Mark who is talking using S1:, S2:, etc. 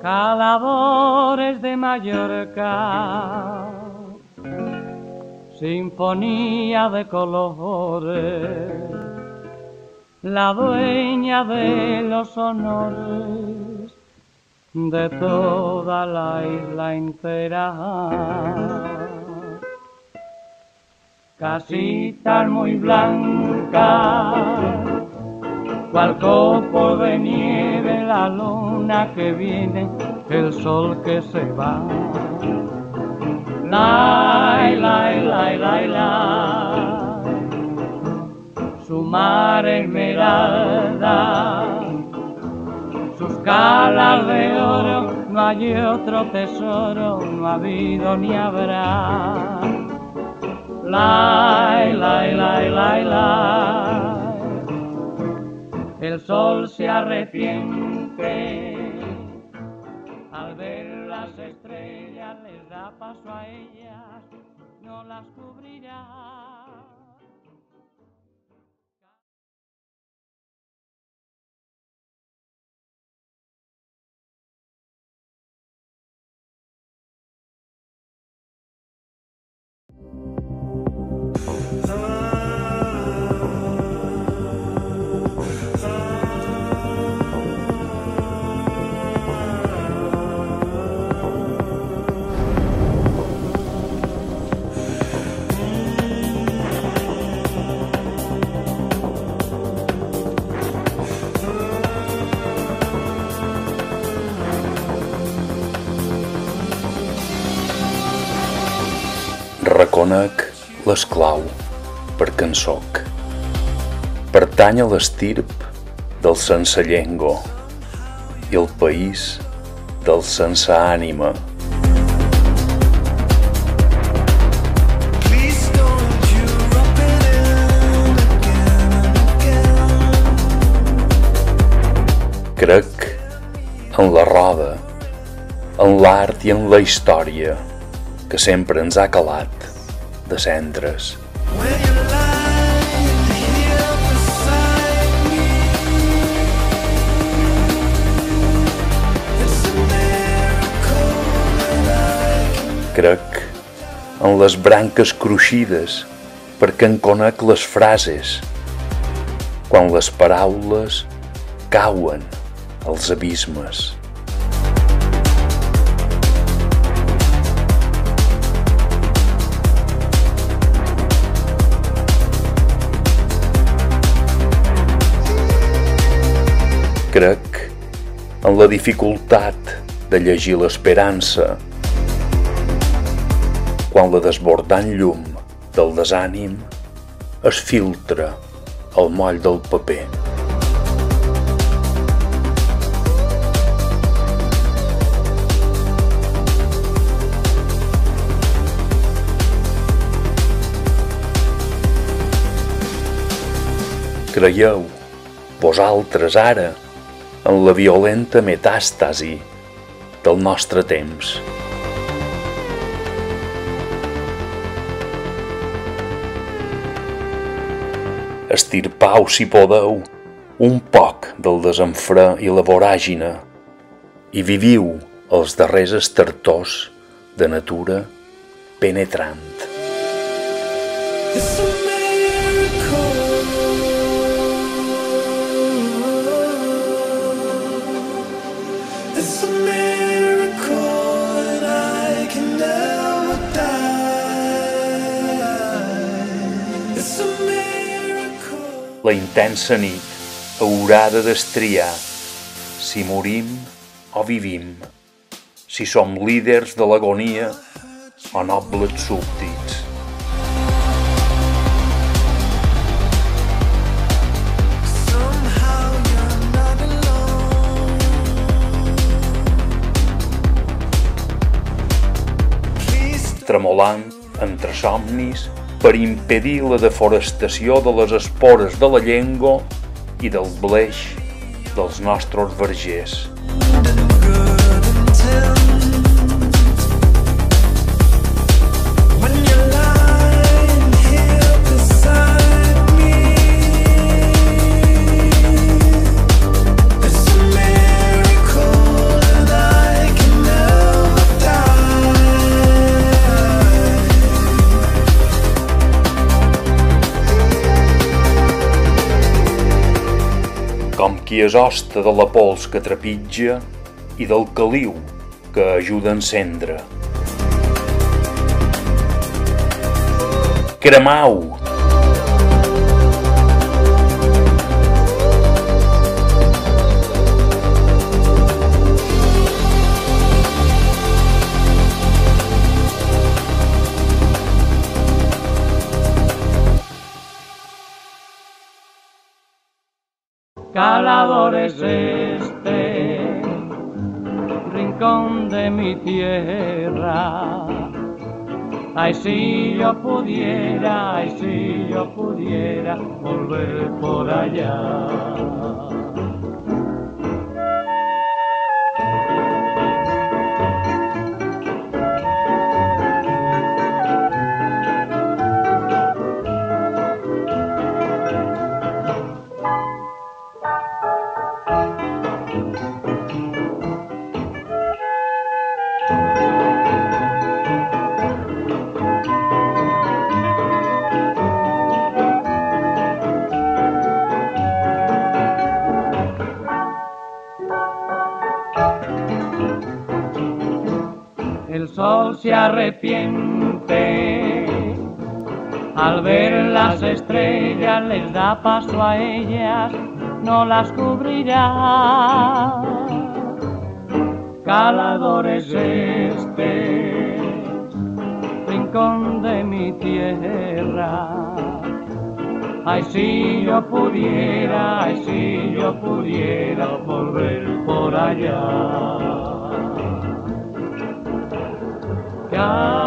S1: Caladores de Mallorca, sinfonía de colores, la dueña de los honores de toda la isla entera. Casitas muy blancas, cual copo de nieve, la luna que viene, el sol que se va. Lai, lai, lai, lai, lai. Su mar esmeralda, sus calas de oro, no hay otro tesoro, no ha habido ni habrá. Lai, lai, lai, lai, lai. El sol se arrepiente al ver las estrellas, les da paso a ellas, no las cubrirá.
S2: Reconec l'esclau perquè en soc. Pertany a l'estirp del sense llengua i el país del sense ànima. Crec en la roda, en l'art i en la història que sempre ens ha calat de cendres. Crec en les branques cruixides perquè en conec les frases, quan les paraules cauen als abismes. Crec en la dificultat de llegir l'esperança, quan la desbordant llum del desànim es filtra al moll del paper. Creieu, vosaltres ara, en la violenta metàstasi del nostre temps. Estirpau, si podeu, un poc del desenfre i la voràgina i viviu els darrers estertors de natura penetrant. La intensa nit haurà de destriar si morim o vivim, si som líders de l'agonia o nobles súbdits. Tremolant entre somnis per impedir la deforestació de les espores de la llengua i del bleix dels nostres vergers. qui és hoste de la pols que trepitja i del caliu que ajuda a encendre. Cremau!
S1: Calador es este rincón de mi tierra. Ay, si yo pudiera, ay, si yo pudiera volver por allá. El sol se arrepiente al ver las estrellas, les da paso a ellas, no las cubrirá. Calador es este rincón de mi tierra. Ay, si yo pudiera, ay, si yo pudiera volver por allá. Ya